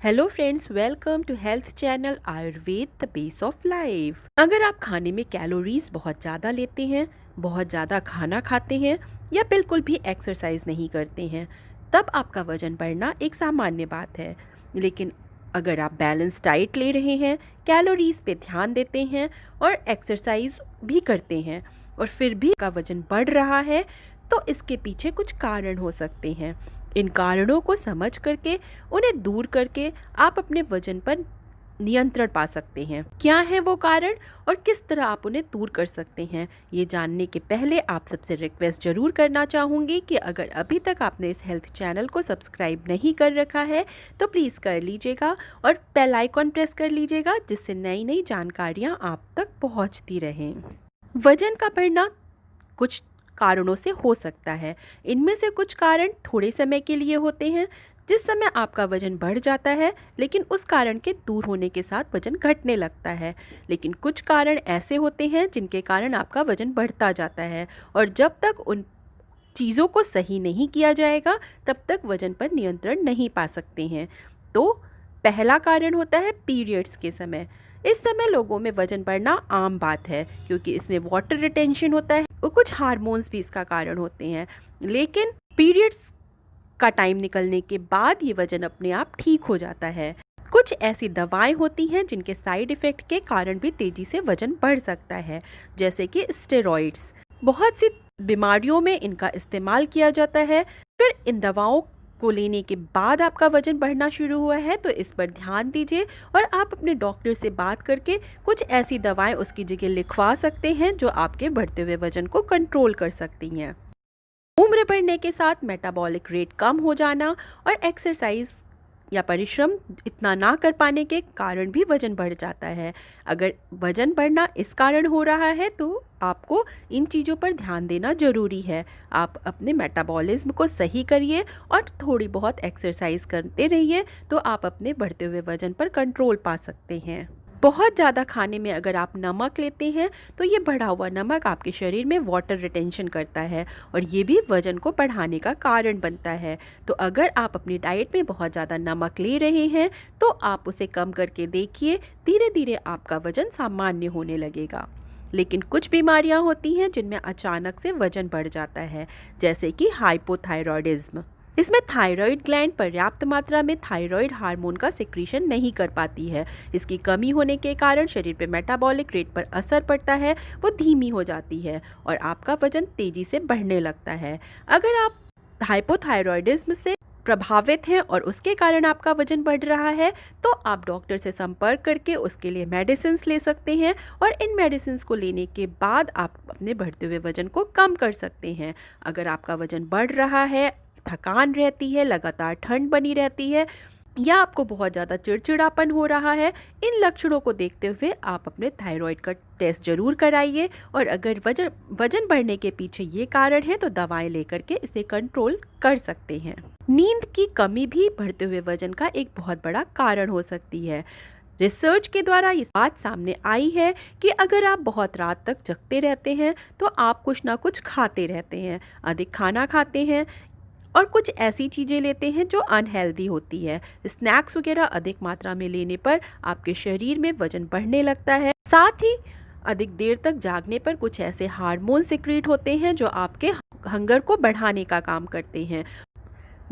Hello friends, welcome to health channel Ayurveda the base of life. अगर आप खाने में कैलोरीज बहुत ज़्यादा लेते हैं, बहुत ज़्यादा खाना खाते हैं या बिल्कुल भी एक्सरसाइज नहीं करते हैं, तब आपका वजन बढ़ना एक सामान्य बात है। लेकिन अगर आप बैलेंस डाइट ले रहे हैं, कैलोरीज पे ध्यान देते हैं और एक्सरसाइज भी करते हैं और फिर भी आपका वजन बढ़ रहा है, तो इसके पीछे कुछ कारण हो सकते हैं। इन कारणों को समझ करके उन्हें दूर करके आप अपने वजन पर नियंत्रण पा सकते हैं। क्या है वो कारण और किस तरह आप उन्हें दूर कर सकते हैं, ये जानने के पहले आप सबसे रिक्वेस्ट जरूर करना चाहूँगी कि अगर अभी तक आपने इस हेल्थ चैनल को सब्सक्राइब नहीं कर रखा है तो प्लीज़ कर लीजिएगा और बेल आइकॉन प्रेस कर लीजिएगा, जिससे नई नई जानकारियाँ आप तक पहुँचती रहें। वजन का बढ़ना कुछ कारणों से हो सकता है। इनमें से कुछ कारण थोड़े समय के लिए होते हैं, जिस समय आपका वजन बढ़ जाता है, लेकिन उस कारण के दूर होने के साथ वजन घटने लगता है। लेकिन कुछ कारण ऐसे होते हैं जिनके कारण आपका वजन बढ़ता जाता है और जब तक उन चीज़ों को सही नहीं किया जाएगा तब तक वजन पर नियंत्रण नहीं पा सकते हैं। तो पहला कारण होता है पीरियड्स के समय। इस समय लोगों में वजन बढ़ना आम बात है, क्योंकि इसमें वाटर रिटेंशन होता है और कुछ हार्मोन्स भी इसका कारण होते हैं। लेकिन पीरियड्स का टाइम निकलने के बाद ये वजन अपने आप ठीक हो जाता है। कुछ ऐसी दवाएं होती हैं जिनके साइड इफ़ेक्ट के कारण भी तेज़ी से वजन बढ़ सकता है, जैसे कि स्टेरॉइड्स। बहुत सी बीमारियों में इनका इस्तेमाल किया जाता है। फिर इन दवाओं को लेने के बाद आपका वजन बढ़ना शुरू हुआ है तो इस पर ध्यान दीजिए और आप अपने डॉक्टर से बात करके कुछ ऐसी दवाएं उसकी जगह लिखवा सकते हैं जो आपके बढ़ते हुए वजन को कंट्रोल कर सकती हैं। उम्र बढ़ने के साथ मेटाबॉलिक रेट कम हो जाना और एक्सरसाइज या परिश्रम इतना ना कर पाने के कारण भी वजन बढ़ जाता है। अगर वजन बढ़ना इस कारण हो रहा है तो आपको इन चीज़ों पर ध्यान देना ज़रूरी है। आप अपने मेटाबॉलिज्म को सही करिए और थोड़ी बहुत एक्सरसाइज करते रहिए, तो आप अपने बढ़ते हुए वजन पर कंट्रोल पा सकते हैं। बहुत ज़्यादा खाने में अगर आप नमक लेते हैं तो ये बढ़ा हुआ नमक आपके शरीर में वाटर रिटेंशन करता है और ये भी वज़न को बढ़ाने का कारण बनता है। तो अगर आप अपनी डाइट में बहुत ज़्यादा नमक ले रहे हैं तो आप उसे कम करके देखिए, धीरे धीरे आपका वज़न सामान्य होने लगेगा। लेकिन कुछ बीमारियां होती हैं जिनमें अचानक से वज़न बढ़ जाता है, जैसे कि हाइपोथायरॉयडिज्म। इसमें थायराइड ग्लैंड पर्याप्त मात्रा में थायराइड हार्मोन का सिक्रीशन नहीं कर पाती है। इसकी कमी होने के कारण शरीर पे मेटाबॉलिक रेट पर असर पड़ता है, वो धीमी हो जाती है और आपका वजन तेजी से बढ़ने लगता है। अगर आप हाइपोथायरॉयडिज्म से प्रभावित हैं और उसके कारण आपका वजन बढ़ रहा है तो आप डॉक्टर से संपर्क करके उसके लिए मेडिसिन ले सकते हैं और इन मेडिसिन को लेने के बाद आप अपने बढ़ते हुए वजन को कम कर सकते हैं। अगर आपका वजन बढ़ रहा है, थकान रहती है, लगातार ठंड बनी रहती है या आपको बहुत ज़्यादा चिड़चिड़ापन हो रहा है, इन लक्षणों को देखते हुए आप अपने थायराइड का टेस्ट जरूर कराइए और अगर वजन बढ़ने के पीछे ये कारण है तो दवाएं लेकर के इसे कंट्रोल कर सकते हैं। नींद की कमी भी बढ़ते हुए वजन का एक बहुत बड़ा कारण हो सकती है। रिसर्च के द्वारा ये बात सामने आई है कि अगर आप बहुत रात तक जगते रहते हैं तो आप कुछ ना कुछ खाते रहते हैं, अधिक खाना खाते हैं और कुछ ऐसी चीज़ें लेते हैं जो अनहेल्दी होती है। स्नैक्स वगैरह अधिक मात्रा में लेने पर आपके शरीर में वजन बढ़ने लगता है। साथ ही अधिक देर तक जागने पर कुछ ऐसे हार्मोन सिक्रीट होते हैं जो आपके हंगर को बढ़ाने का काम करते हैं,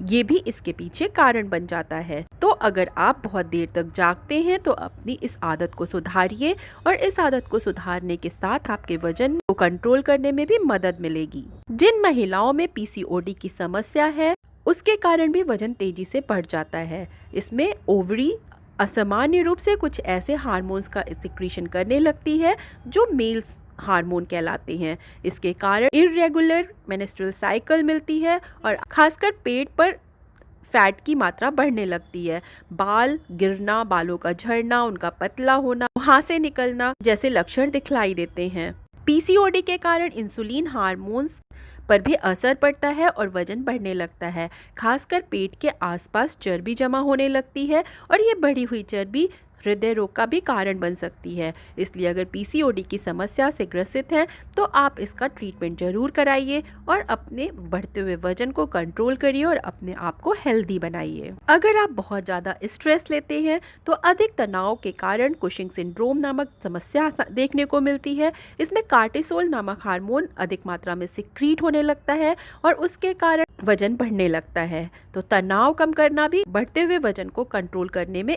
ये भी इसके पीछे कारण बन जाता है। तो अगर आप बहुत देर तक जागते हैं तो अपनी इस आदत को सुधारिए और इस आदत को सुधारने के साथ आपके वजन को कंट्रोल करने में भी मदद मिलेगी। जिन महिलाओं में पीसीओडी की समस्या है उसके कारण भी वजन तेजी से बढ़ जाता है। इसमें ओवरी असामान्य रूप से कुछ ऐसे हार्मोन्स का सिक्रीशन करने लगती है जो मेल्स हार्मोन कहलाते हैं। इसके कारण इरेगुलर मेंस्ट्रुअल साइकिल मिलती है और खासकर पेट पर फैट की मात्रा बढ़ने लगती है। बाल गिरना, बालों का झड़ना, उनका पतला होना, वहां से निकलना जैसे लक्षण दिखलाई देते हैं। पीसीओडी के कारण इंसुलिन हार्मोन्स पर भी असर पड़ता है और वजन बढ़ने लगता है। खासकर पेट के आसपास चर्बी जमा होने लगती है और ये बढ़ी हुई चर्बी हृदय रोग का भी कारण बन सकती है। इसलिए अगर पीसीओडी की समस्या से ग्रसित हैं तो आप इसका ट्रीटमेंट जरूर कराइए और अपने बढ़ते हुए वजन को कंट्रोल करिए और अपने आप को हेल्दी बनाइए। अगर आप बहुत ज़्यादा स्ट्रेस लेते हैं तो अधिक तनाव के कारण कुशिंग सिंड्रोम नामक समस्या देखने को मिलती है। इसमें कार्टिसोल नामक हार्मोन अधिक मात्रा में सिक्रीट होने लगता है और उसके कारण वजन बढ़ने लगता है। तो तनाव कम करना भी बढ़ते हुए वजन को कंट्रोल करने में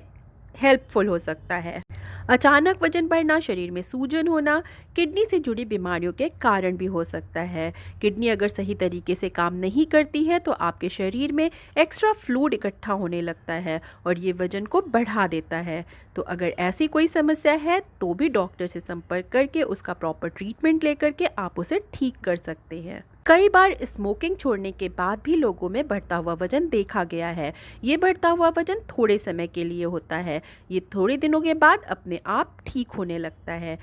हेल्पफुल हो सकता है। अचानक वजन बढ़ना, शरीर में सूजन होना किडनी से जुड़ी बीमारियों के कारण भी हो सकता है। किडनी अगर सही तरीके से काम नहीं करती है तो आपके शरीर में एक्स्ट्रा फ्लूइड इकट्ठा होने लगता है और ये वजन को बढ़ा देता है। तो अगर ऐसी कोई समस्या है तो भी डॉक्टर से संपर्क करके उसका प्रॉपर ट्रीटमेंट लेकर के आप उसे ठीक कर सकते हैं। कई बार स्मोकिंग छोड़ने के बाद भी लोगों में बढ़ता हुआ वजन देखा गया है। ये बढ़ता हुआ वजन थोड़े समय के लिए होता है, ये थोड़े दिनों के बाद अपने आप ठीक होने लगता है।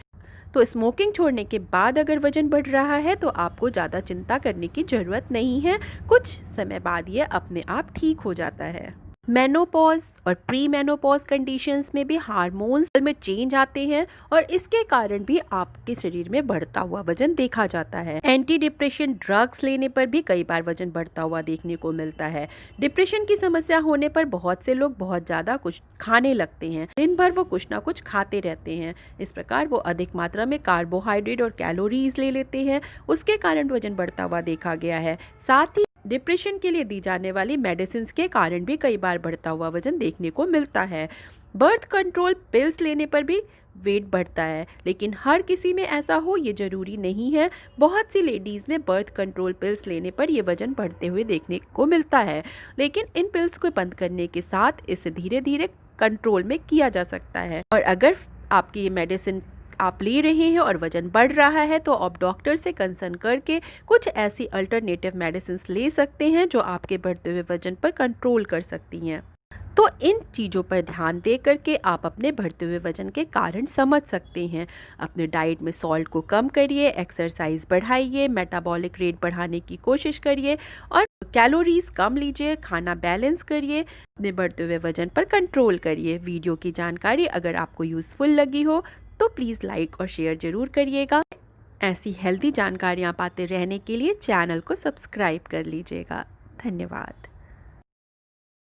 तो स्मोकिंग छोड़ने के बाद अगर वजन बढ़ रहा है तो आपको ज़्यादा चिंता करने की ज़रूरत नहीं है, कुछ समय बाद ये अपने आप ठीक हो जाता है। मेनोपॉज और प्री मेनोपॉज कंडीशंस में भी हार्मोन्स में चेंज आते हैं और इसके कारण भी आपके शरीर में बढ़ता हुआ वजन देखा जाता है। एंटी डिप्रेशन ड्रग्स लेने पर भी कई बार वजन बढ़ता हुआ देखने को मिलता है। डिप्रेशन की समस्या होने पर बहुत से लोग बहुत ज़्यादा कुछ खाने लगते हैं, दिन भर वो कुछ ना कुछ खाते रहते हैं। इस प्रकार वो अधिक मात्रा में कार्बोहाइड्रेट और कैलोरीज ले लेते हैं, उसके कारण वजन बढ़ता हुआ देखा गया है। साथ ही डिप्रेशन के लिए दी जाने वाली मेडिसिन के कारण भी कई बार बढ़ता हुआ वजन देखने को मिलता है। बर्थ कंट्रोल पिल्स लेने पर भी वेट बढ़ता है, लेकिन हर किसी में ऐसा हो ये जरूरी नहीं है। बहुत सी लेडीज़ में बर्थ कंट्रोल पिल्स लेने पर ये वजन बढ़ते हुए देखने को मिलता है, लेकिन इन पिल्स को बंद करने के साथ इसे धीरे धीरे कंट्रोल में किया जा सकता है। और अगर आपकी ये मेडिसिन आप ले रहे हैं और वजन बढ़ रहा है तो आप डॉक्टर से कंसल्ट करके कुछ ऐसी अल्टरनेटिव मेडिसिन ले सकते हैं जो आपके बढ़ते हुए वजन पर कंट्रोल कर सकती हैं। तो इन चीज़ों पर ध्यान दे करके आप अपने बढ़ते हुए वजन के कारण समझ सकते हैं। अपने डाइट में सॉल्ट को कम करिए, एक्सरसाइज बढ़ाइए, मेटाबॉलिक रेट बढ़ाने की कोशिश करिए और कैलोरीज कम लीजिए, खाना बैलेंस करिए, अपने बढ़ते हुए वजन पर कंट्रोल करिए। वीडियो की जानकारी अगर आपको यूज़फुल लगी हो तो प्लीज़ लाइक और शेयर ज़रूर करिएगा। ऐसी हेल्दी जानकारियाँ पाते रहने के लिए चैनल को सब्सक्राइब कर लीजिएगा। धन्यवाद।